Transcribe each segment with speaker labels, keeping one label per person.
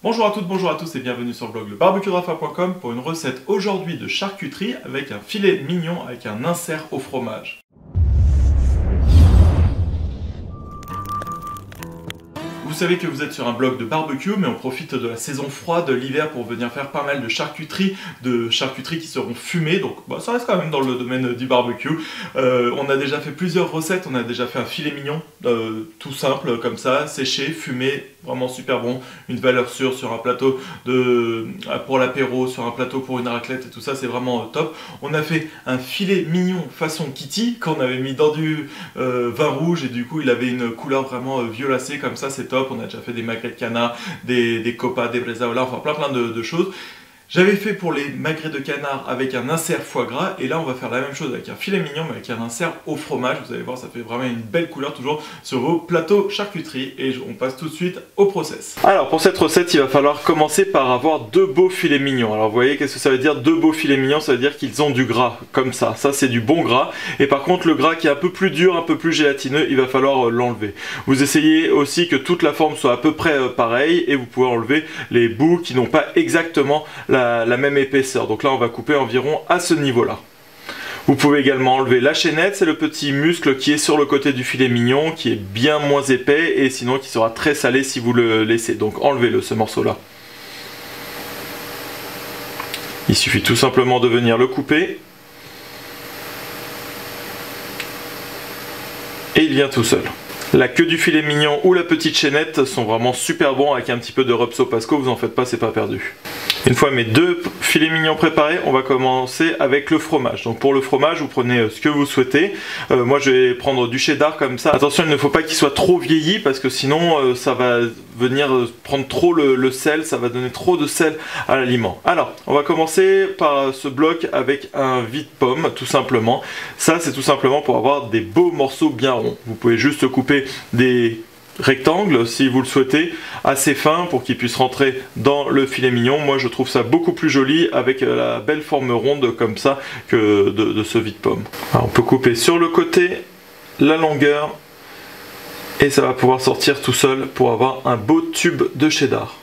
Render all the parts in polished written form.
Speaker 1: Bonjour à toutes, bonjour à tous et bienvenue sur le blog lebarbecuedrafa.com pour une recette aujourd'hui de charcuterie avec un filet mignon avec un insert au fromage. Vous savez que vous êtes sur un blog de barbecue, mais on profite de la saison froide, de l'hiver, pour venir faire pas mal de charcuteries qui seront fumées, donc ça reste quand même dans le domaine du barbecue. On a déjà fait plusieurs recettes, on a déjà fait un filet mignon, tout simple comme ça, séché, fumé, vraiment super bon, une valeur sûre sur un plateau pour l'apéro, sur un plateau pour une raclette et tout ça, c'est vraiment top. On a fait un filet mignon façon Kitty, qu'on avait mis dans du vin rouge et du coup il avait une couleur vraiment violacée comme ça, c'est top. On a déjà fait des magrets de canard, des copas, des bresaola, enfin plein de choses. J'avais fait pour les magrets de canard avec un insert foie gras et là on va faire la même chose avec un filet mignon mais avec un insert au fromage. Vous allez voir, ça fait vraiment une belle couleur toujours sur vos plateaux charcuterie et on passe tout de suite au process. Alors pour cette recette il va falloir commencer par avoir deux beaux filets mignons. Alors vous voyez qu'est-ce que ça veut dire deux beaux filets mignons? Ça veut dire qu'ils ont du gras comme ça c'est du bon gras, et par contre le gras qui est un peu plus dur, un peu plus gélatineux, il va falloir l'enlever. Vous essayez aussi que toute la forme soit à peu près pareille et vous pouvez enlever les bouts qui n'ont pas exactement la même épaisseur. Donc là on va couper environ à ce niveau là. Vous pouvez également enlever la chaînette, c'est le petit muscle qui est sur le côté du filet mignon, qui est bien moins épais et sinon qui sera très salé si vous le laissez. Donc enlevez-le, ce morceau là. Il suffit tout simplement de venir le couper et il vient tout seul. La queue du filet mignon ou la petite chaînette sont vraiment super bons avec un petit peu de rub pasco, vous en faites pas, c'est pas perdu. Une fois mes deux filets mignons préparés, on va commencer avec le fromage. Donc pour le fromage, vous prenez ce que vous souhaitez. Moi je vais prendre du cheddar comme ça. Attention, il ne faut pas qu'il soit trop vieilli parce que sinon ça va venir prendre trop le sel, ça va donner trop de sel à l'aliment. Alors, on va commencer par ce bloc avec un vide-pomme tout simplement. Ça c'est tout simplement pour avoir des beaux morceaux bien ronds. Vous pouvez juste couper des rectangle si vous le souhaitez, assez fin pour qu'il puisse rentrer dans le filet mignon. Moi je trouve ça beaucoup plus joli avec la belle forme ronde comme ça que de ce vide-pomme. On peut couper sur le côté la longueur et ça va pouvoir sortir tout seul pour avoir un beau tube de cheddar.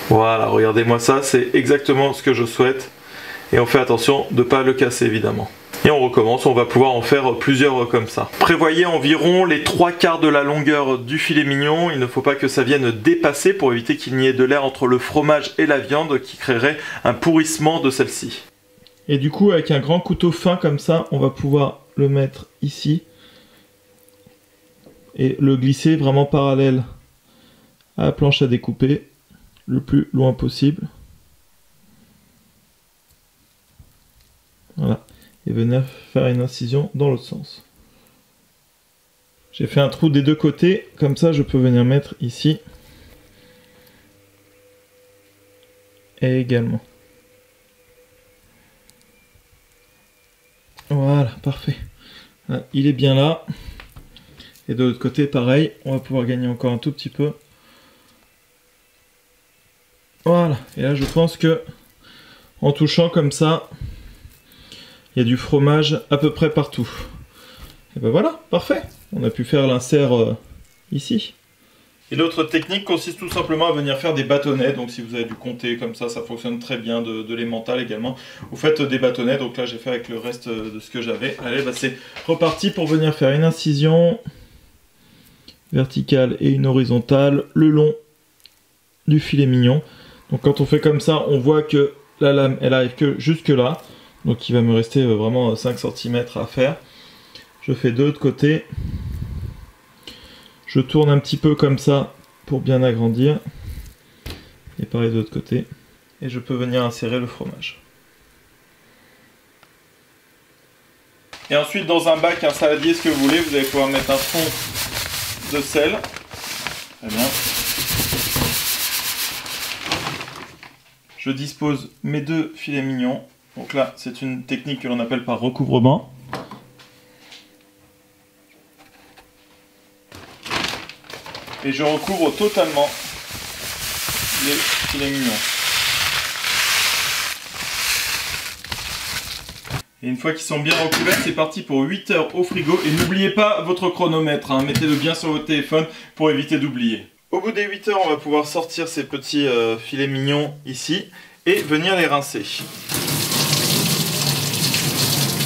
Speaker 1: Voilà, regardez-moi ça, c'est exactement ce que je souhaite et on fait attention de ne pas le casser évidemment. Et on recommence, on va pouvoir en faire plusieurs comme ça. Prévoyez environ les 3/4 de la longueur du filet mignon. Il ne faut pas que ça vienne dépasser pour éviter qu'il n'y ait de l'air entre le fromage et la viande qui créerait un pourrissement de celle-ci. Et du coup, avec un grand couteau fin comme ça, on va pouvoir le mettre ici et le glisser vraiment parallèle à la planche à découper le plus loin possible. Voilà. Et venir faire une incision dans l'autre sens. J'ai fait un trou des deux côtés, comme ça je peux venir mettre ici et également. Voilà, parfait. Voilà, il est bien là. Et de l'autre côté, pareil, on va pouvoir gagner encore un tout petit peu. Voilà, et là je pense que en touchant comme ça, il y a du fromage à peu près partout. Et ben voilà, parfait. On a pu faire l'insert ici. Et l'autre technique consiste tout simplement à venir faire des bâtonnets. Donc si vous avez du comté comme ça fonctionne très bien, de l'emmental également. Vous faites des bâtonnets, donc là j'ai fait avec le reste de ce que j'avais. Allez, c'est reparti pour venir faire une incision verticale et une horizontale le long du filet mignon. Donc quand on fait comme ça, on voit que la lame elle arrive que jusque là. Donc il va me rester vraiment 5 cm à faire. Je fais de l'autre côté. Je tourne un petit peu comme ça pour bien agrandir. Et pareil de l'autre côté. Et je peux venir insérer le fromage. Et ensuite dans un bac, un saladier, ce que vous voulez, vous allez pouvoir mettre un fond de sel. Très bien. Je dispose mes deux filets mignons. Donc là, c'est une technique que l'on appelle par recouvrement. Et je recouvre totalement les filets mignons. Et une fois qu'ils sont bien recouverts, c'est parti pour 8 heures au frigo. Et n'oubliez pas votre chronomètre, hein. Mettez-le bien sur votre téléphone pour éviter d'oublier. Au bout des 8 heures, on va pouvoir sortir ces petits filets mignons ici et venir les rincer.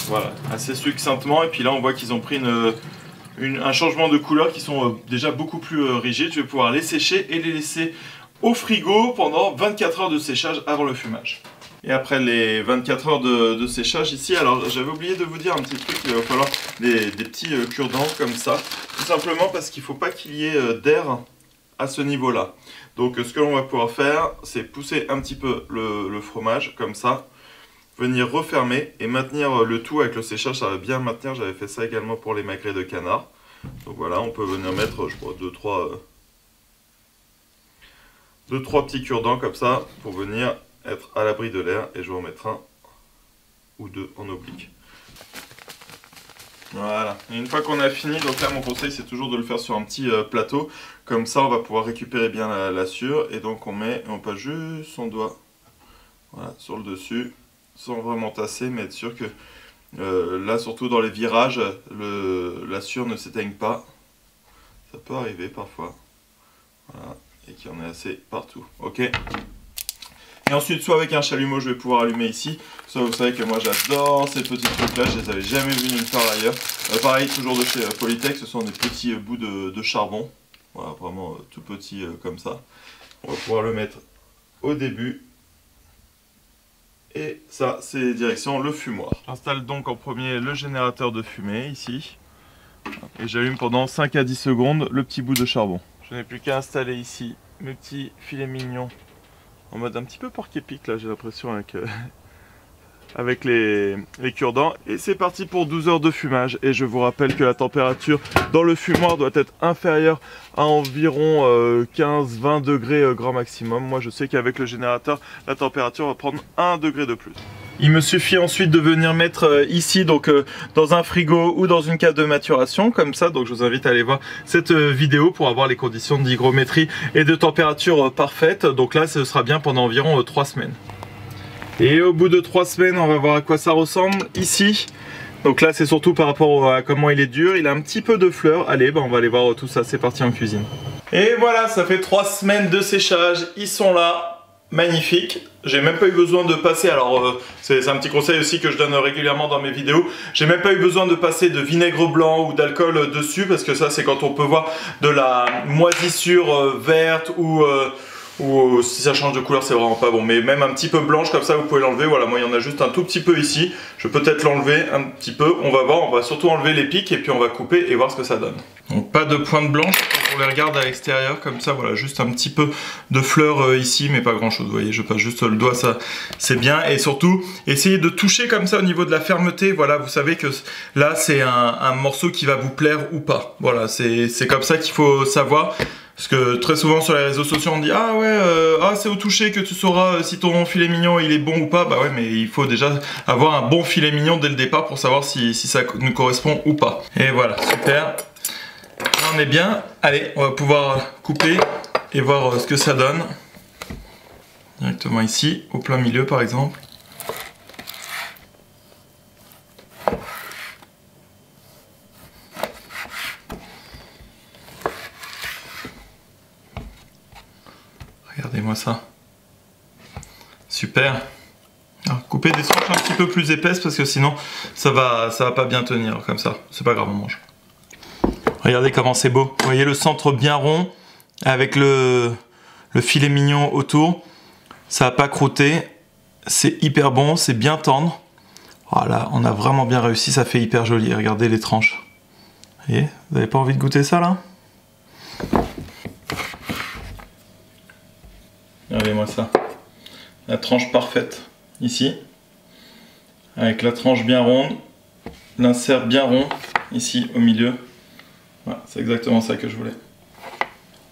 Speaker 1: Voilà, assez succinctement. Et puis là, on voit qu'ils ont pris un changement de couleur qui sont déjà beaucoup plus rigides. Je vais pouvoir les sécher et les laisser au frigo pendant 24 heures de séchage avant le fumage. Et après les 24 heures de séchage ici, alors j'avais oublié de vous dire un petit truc, il va falloir des petits cure-dents comme ça. Tout simplement parce qu'il ne faut pas qu'il y ait d'air à ce niveau-là. Donc ce que l'on va pouvoir faire, c'est pousser un petit peu le fromage comme ça, venir refermer et maintenir le tout avec le séchage, ça va bien maintenir. J'avais fait ça également pour les magrets de canard. Donc voilà, on peut venir mettre, je crois, 2-3 petits cure-dents comme ça pour venir être à l'abri de l'air, et je vais en mettre un ou deux en oblique. Voilà, et une fois qu'on a fini, donc là mon conseil c'est toujours de le faire sur un petit plateau, comme ça on va pouvoir récupérer bien la sure, et donc on passe juste son doigt, voilà, sur le dessus, sans vraiment tasser, mais être sûr que là surtout dans les virages, la sure ne s'éteigne pas, ça peut arriver parfois, voilà, et qu'il y en ait assez partout, ok. Et ensuite, soit avec un chalumeau, je vais pouvoir allumer ici. Soit vous savez que moi j'adore ces petits trucs là, je les avais jamais vus nulle part ailleurs. Pareil, toujours de chez Polytech, ce sont des petits bouts de charbon. Voilà, vraiment tout petit comme ça. On va pouvoir le mettre au début. Et ça, c'est direction le fumoir. J'installe donc en premier le générateur de fumée ici. Et j'allume pendant 5 à 10 secondes le petit bout de charbon. Je n'ai plus qu'à installer ici mes petits filets mignons. En mode un petit peu porc-épic là, j'ai l'impression avec les cure-dents. Et c'est parti pour 12 heures de fumage. Et je vous rappelle que la température dans le fumoir doit être inférieure à environ 15-20 degrés grand maximum. Moi je sais qu'avec le générateur, la température va prendre 1 degré de plus. Il me suffit ensuite de venir mettre ici, donc dans un frigo ou dans une cave de maturation, comme ça. Donc je vous invite à aller voir cette vidéo pour avoir les conditions d'hygrométrie et de température parfaites. Donc là, ce sera bien pendant environ 3 semaines. Et au bout de 3 semaines, on va voir à quoi ça ressemble ici. Donc là, c'est surtout par rapport à comment il est dur. Il a un petit peu de fleurs. Allez, on va aller voir tout ça. C'est parti en cuisine. Et voilà, ça fait 3 semaines de séchage. Ils sont là. Magnifique, j'ai même pas eu besoin de passer, alors c'est un petit conseil aussi que je donne régulièrement dans mes vidéos, j'ai même pas eu besoin de passer de vinaigre blanc ou d'alcool dessus, parce que ça c'est quand on peut voir de la moisissure verte ou si ça change de couleur c'est vraiment pas bon, mais même un petit peu blanche comme ça vous pouvez l'enlever. Voilà, moi il y en a juste un tout petit peu ici, je vais peut-être l'enlever un petit peu, on va voir, on va surtout enlever les pics et puis on va couper et voir ce que ça donne. Donc pas de pointe blanche, on les regarde à l'extérieur comme ça, voilà, juste un petit peu de fleurs ici, mais pas grand chose, vous voyez, je passe juste le doigt, ça c'est bien. Et surtout, essayez de toucher comme ça au niveau de la fermeté, voilà, vous savez que là c'est un morceau qui va vous plaire ou pas, voilà, c'est comme ça qu'il faut savoir. Parce que très souvent sur les réseaux sociaux on dit ah ouais, c'est au toucher que tu sauras si ton filet mignon il est bon ou pas. Bah ouais, mais il faut déjà avoir un bon filet mignon dès le départ pour savoir si ça nous correspond ou pas. Et voilà, super. Là on est bien. Allez, on va pouvoir couper et voir ce que ça donne. Directement ici, au plein milieu par exemple. Regardez-moi ça. Super. Alors, coupez des tranches un petit peu plus épaisses parce que sinon ça va pas bien tenir comme ça. C'est pas grave, on mange. Regardez comment c'est beau. Vous voyez le centre bien rond avec le filet mignon autour. Ça va pas croûter. C'est hyper bon, c'est bien tendre. Voilà, on a vraiment bien réussi, ça fait hyper joli. Regardez les tranches. Vous voyez, vous n'avez pas envie de goûter ça là ? Regardez-moi ça, la tranche parfaite ici, avec la tranche bien ronde, l'insert bien rond ici au milieu. Voilà, c'est exactement ça que je voulais.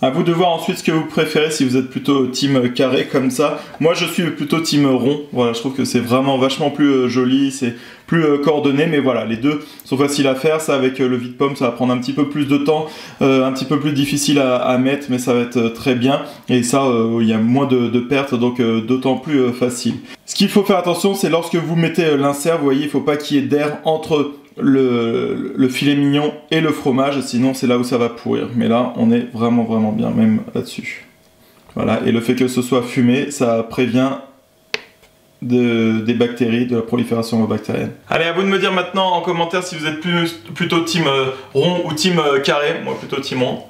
Speaker 1: À vous de voir ensuite ce que vous préférez, si vous êtes plutôt team carré comme ça. Moi je suis plutôt team rond, voilà, je trouve que c'est vraiment vachement plus joli, c'est plus coordonné, mais voilà, les deux sont faciles à faire. Ça avec le vide-pomme ça va prendre un petit peu plus de temps, un petit peu plus difficile à mettre, mais ça va être très bien. Et ça, il y a moins de pertes, donc d'autant plus facile. Ce qu'il faut faire attention, c'est lorsque vous mettez l'insert, vous voyez, il ne faut pas qu'il y ait d'air entre le filet mignon et le fromage, sinon c'est là où ça va pourrir. Mais là, on est vraiment bien, même là-dessus. Voilà, et le fait que ce soit fumé, ça prévient des bactéries, de la prolifération bactérienne. Allez, à vous de me dire maintenant en commentaire si vous êtes plutôt team rond ou team carré. Moi, plutôt team rond.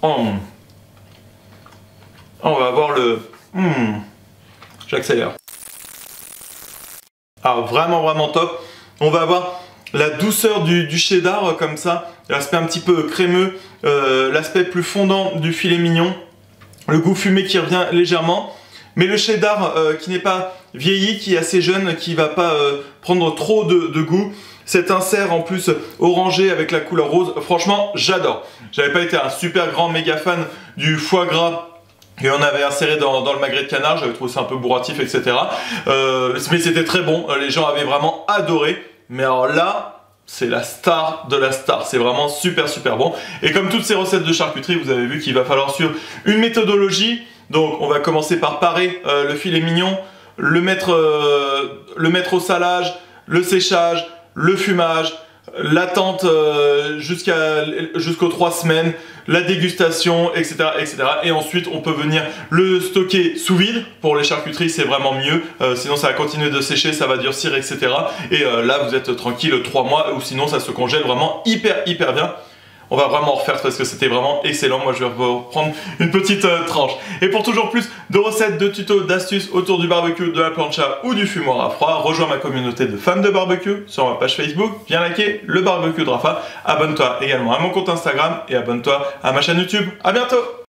Speaker 1: Oh. On va avoir le... J'accélère. Ah, vraiment top. On va avoir la douceur du cheddar comme ça, l'aspect un petit peu crémeux, l'aspect plus fondant du filet mignon, le goût fumé qui revient légèrement, mais le cheddar qui n'est pas vieilli, qui est assez jeune, qui va pas prendre trop de goût. Cet insert en plus orangé avec la couleur rose, franchement j'adore. J'avais pas été un super grand méga fan du foie gras et on avait inséré dans le magret de canard, j'avais trouvé ça un peu bourratif, etc. Mais c'était très bon, les gens avaient vraiment adoré. Mais alors là, c'est la star de la star, c'est vraiment super bon. Et comme toutes ces recettes de charcuterie, vous avez vu qu'il va falloir suivre une méthodologie. Donc on va commencer par parer le filet mignon, le mettre au salage, le séchage, le fumage, l'attente jusqu'aux 3 semaines, la dégustation, etc., etc. Et ensuite, on peut venir le stocker sous vide. Pour les charcuteries, c'est vraiment mieux. Sinon, ça va continuer de sécher, ça va durcir, etc. Et là, vous êtes tranquille 3 mois, ou sinon, ça se congèle vraiment hyper bien. On va vraiment en refaire parce que c'était vraiment excellent. Moi, je vais reprendre une petite tranche. Et pour toujours plus de recettes, de tutos, d'astuces autour du barbecue, de la plancha ou du fumoir à froid, rejoins ma communauté de fans de barbecue sur ma page Facebook. Viens liker le barbecue de Rafa. Abonne-toi également à mon compte Instagram et abonne-toi à ma chaîne YouTube. À bientôt!